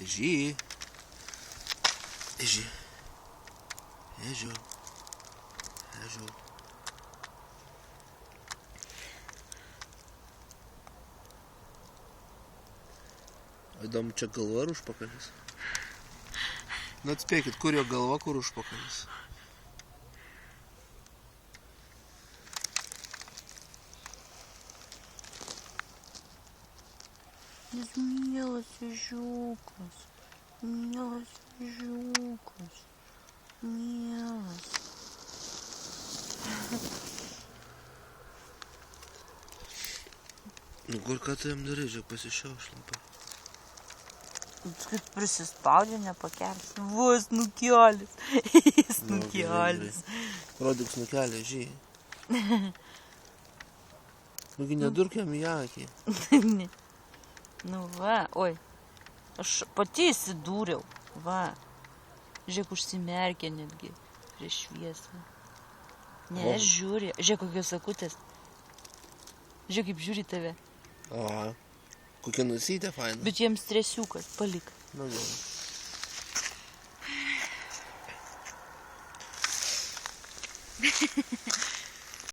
Eži. Eži. Ežio. Ežio. Įdomu, čia galva ar užpakalis? Nu atspėkit, kur jo galva, kur užpakalis? Jis mielas ežiukas. Mielas ežiukas. Mielas. Nu kur ką tu jam darai, žiūrėk, pasišiaušlimpa. Kad prisispaudžia, nepakelis. Va, snukelis. Snukelis. Rodyk snukelį, žy. Nugi nedurk jam į akį. Nu va, oi. Aš pati įsidūriau. Va. Žiūrėk, užsimerkė netgi prieš šviesą. Ne, žiūri. Žiūrėk, kokios akutės. Žiūrėk, kaip žiūri tave. Aha. Kokia nusytė faina. Bet jiems stresiukas, palik. Nu gerai.